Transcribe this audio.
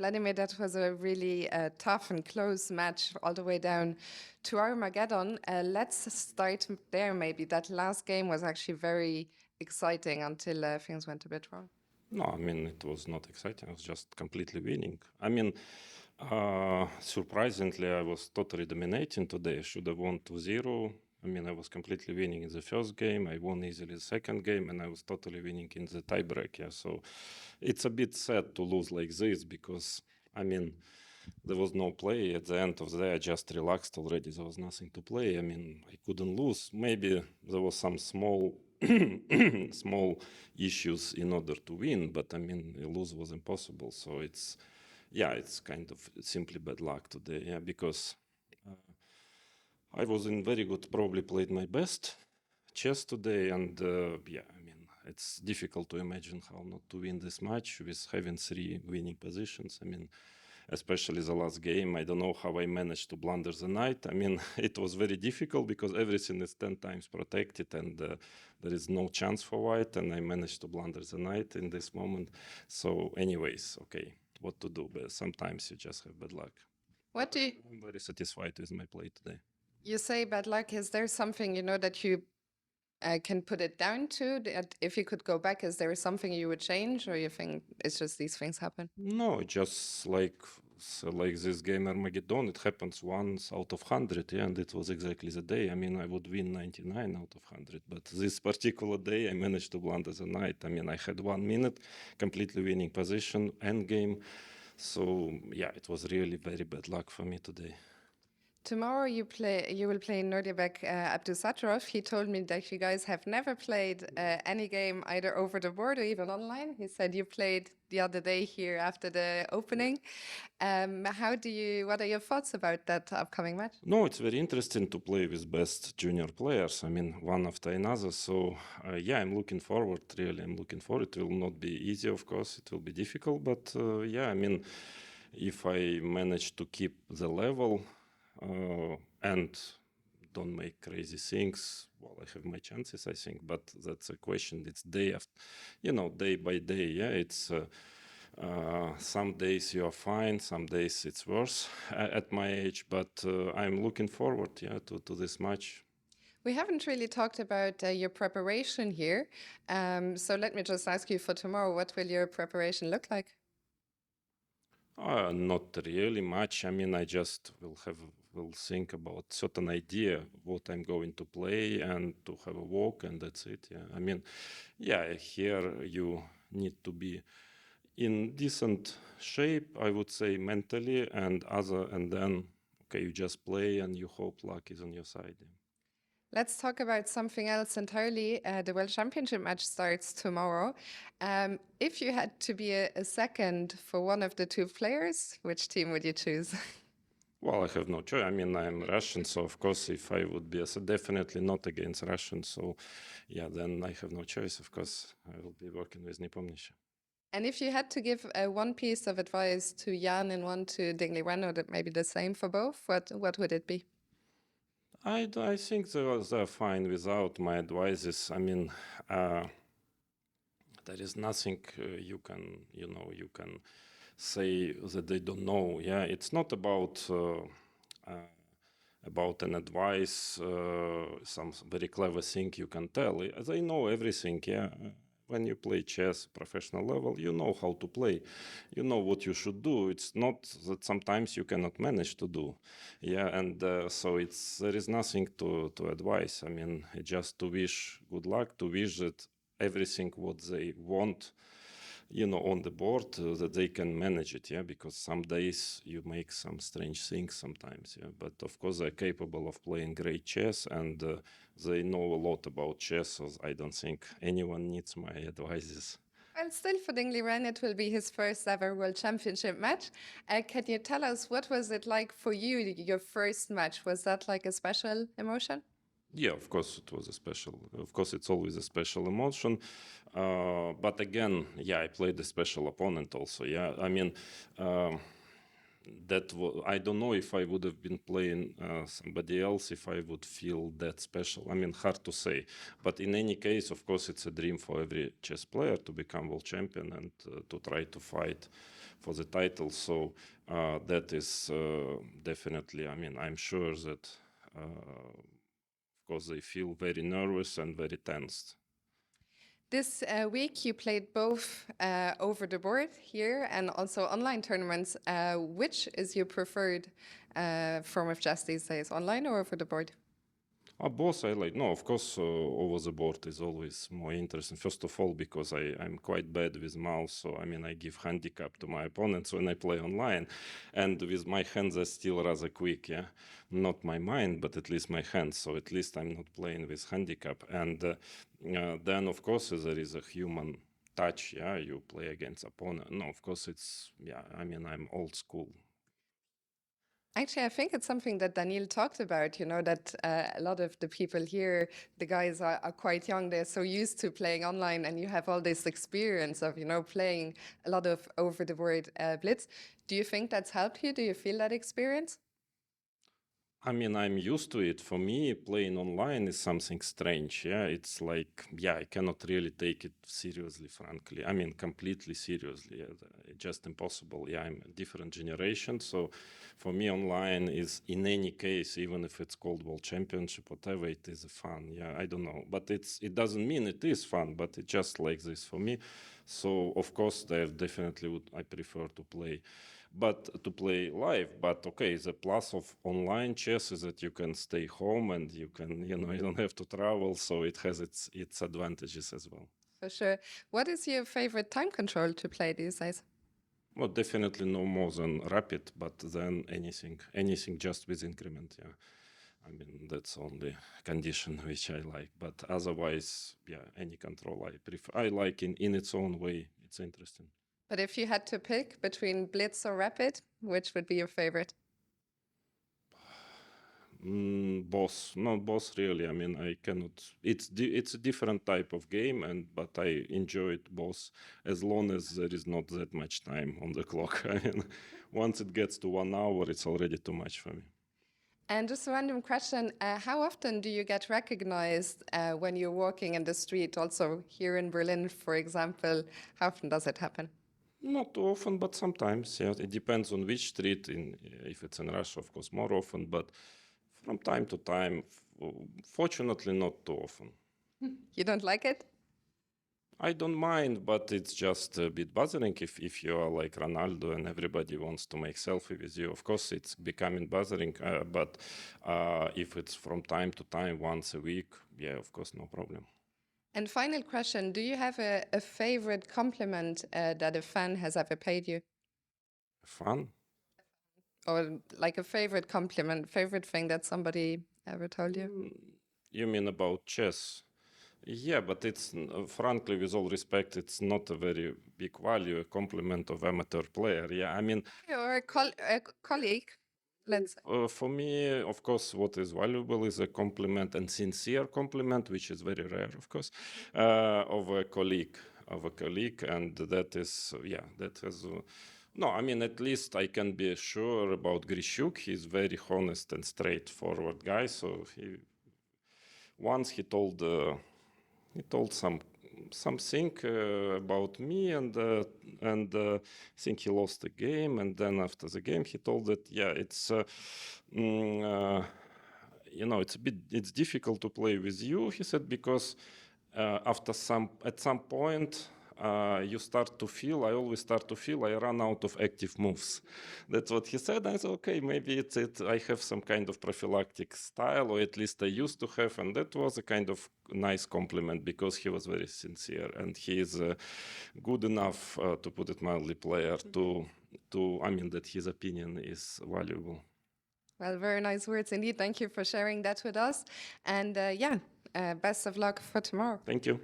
Vladimir, that was a really tough and close match all the way down to Armageddon. Let's start there, maybe. That last game was actually very exciting until things went a bit wrong. No, I mean, it was not exciting. I was just completely winning. I mean, surprisingly, I was totally dominating today. I should have won 2-0. I mean, I was completely winning in the first game. I won easily the second game, and I was totally winning in the tiebreak. Yeah, so it's a bit sad to lose like this because, I mean, there was no play. At the end of the day, I just relaxed already. There was nothing to play. I mean, I couldn't lose. Maybe there was some small small issues in order to win, but I mean, lose was impossible. So it's kind of simply bad luck today. Yeah, because I was in very good, probably played my best chess today, and I mean, it's difficult to imagine how not to win this match with having 3 winning positions. I mean, especially the last game. I don't know how I managed to blunder the knight. I mean, it was very difficult because everything is 10 times protected and there is no chance for white, and I managed to blunder the knight in this moment. So anyways, okay, what to do? But sometimes you just have bad luck. I'm very satisfied with my play today. You say bad luck. Is there something, that you can put it down to? That if you could go back, is there something you would change, or you think it's just these things happen? No, just like this game Armageddon, it happens once out of 100, yeah, and it was exactly the day. I mean, I would win 99 out of 100, but this particular day I managed to blunder the knight. I mean, I had 1 minute, completely winning position, end game. So yeah, it was really very bad luck for me today. Tomorrow you will play Nordjabek Abdusattorov. He told me that you guys have never played any game either over the board or even online. He said you played the other day here after the opening. What are your thoughts about that upcoming match? No, it's very interesting to play with best junior players. I mean, one after another. So I'm looking forward. Really, I'm looking forward. It will not be easy, of course. It will be difficult, but I mean, if I manage to keep the level and don't make crazy things, well, I have my chances, I think. But that's a question. It's day by day. Yeah, it's. Some days you are fine, some days it's worse at my age, but I'm looking forward to this match. We haven't really talked about your preparation here. So let me just ask you for tomorrow, what will your preparation look like? Not really much. I mean, I just will think about certain idea what I'm going to play and to have a walk, and that's it. Yeah, I mean, here you need to be in decent shape, I would say, mentally and then you just play and you hope luck is on your side. Let's talk about something else entirely. The World Championship match starts tomorrow. If you had to be a second for one of the 2 players, which team would you choose? Well, I have no choice. I mean, I'm Russian, so of course, if I would be definitely not against Russians, so then I have no choice. Of course, I will be working with Nepomniachtchi. And if you had to give one piece of advice to Jan and one to Dingley Ren, or that maybe the same for both, what would it be? I think they're fine without my advices. I mean, there is nothing you can say that they don't know. Yeah, it's not about an advice, some very clever thing you can tell. They know everything. Yeah. When you play chess professional level, you know how to play. You know what you should do. It's not that sometimes you cannot manage to do. Yeah, and so there is nothing to advise. I mean, just to wish good luck, to wish that everything what they want, on the board, that they can manage it, because some days you make some strange things sometimes, but of course they're capable of playing great chess, and they know a lot about chess, so I don't think anyone needs my advices. Well, still for Dingley Ren, it will be his first ever World Championship match. Can you tell us, what was it like for you, your first match? Was that like a special emotion? Yeah, of course it was of course it's always a special emotion. But again, I played a special opponent also. Yeah, I mean, I don't know if I would have been playing somebody else if I would feel that special. I mean, hard to say. But in any case, of course, it's a dream for every chess player to become world champion and to try to fight for the title. So that is definitely, I mean, I'm sure that, of course, they feel very nervous and very tensed. This week you played both over the board here and also online tournaments. Which is your preferred form of chess these days, online or over the board? Both I like. No, of course, over the board is always more interesting. First of all, because I'm quite bad with mouse, so I mean I give handicap to my opponents when I play online, and with my hands are still rather quick. Yeah, not my mind, but at least my hands. So at least I'm not playing with handicap. And then of course there is a human touch. Yeah, you play against opponent. No, of course it's I mean I'm old school. Actually, I think it's something that Daniil talked about, that a lot of the people here, the guys are quite young, they're so used to playing online, and you have all this experience of, playing a lot of over-the-board blitz. Do you think that's helped you? Do you feel that experience? I mean, I'm used to it. For me, playing online is something strange. Yeah, it's like, I cannot really take it seriously, frankly. I mean, completely seriously. It's just impossible. Yeah, I'm a different generation. So for me, online is, in any case, even if it's called World Championship, whatever, it is fun. Yeah, I don't know. But it doesn't mean it is fun, but it's just like this for me. So, of course, there definitely I prefer to play live. But okay, the plus of online chess is that you can stay home and you can, you don't have to travel. So it has its advantages as well. For sure. What is your favorite time control to play these days? Well, definitely no more than rapid, but then anything just with increment. Yeah. I mean, that's only condition which I like. But otherwise, any control I prefer. I like in its own way. It's interesting. But if you had to pick between blitz or rapid, which would be your favorite? Both, not both really. I mean, I cannot. It's a different type of game, but I enjoy it both as long as there is not that much time on the clock. I mean, once it gets to 1 hour, it's already too much for me. And just a random question, how often do you get recognized when you're walking in the street? Also here in Berlin, for example, how often does it happen? Not too often, but sometimes. Yeah, it depends on which street. If it's in Russia, of course, more often. But from time to time, fortunately, not too often. You don't like it? I don't mind, but it's just a bit bothering if you are like Ronaldo and everybody wants to make selfie with you. Of course, it's becoming bothering, but if it's from time to time, once a week, of course, no problem. And final question, do you have a favorite compliment that a fan has ever paid you? Fun? Or like a favorite compliment, favorite thing that somebody ever told you? You mean about chess? Yeah, but it's, frankly, with all respect, it's not a very big value, a compliment of amateur player. Yeah, I mean... Or a colleague, let's say. For me, of course, what is valuable is a compliment, and sincere compliment, which is very rare, of course, of a colleague, and that is, that has... no, I mean, at least I can be sure about Grishuk. He's very honest and straightforward guy, so once he told something about me, and I think he lost the game, and then after the game he told that it's it's difficult to play with you, he said, because at some point I always start to feel I run out of active moves. That's what he said. I said, okay, maybe I have some kind of prophylactic style, or at least I used to have, and that was a kind of nice compliment, because he was very sincere, and he is good enough, to put it mildly, player that his opinion is valuable. Well, very nice words indeed. Thank you for sharing that with us. And best of luck for tomorrow. Thank you.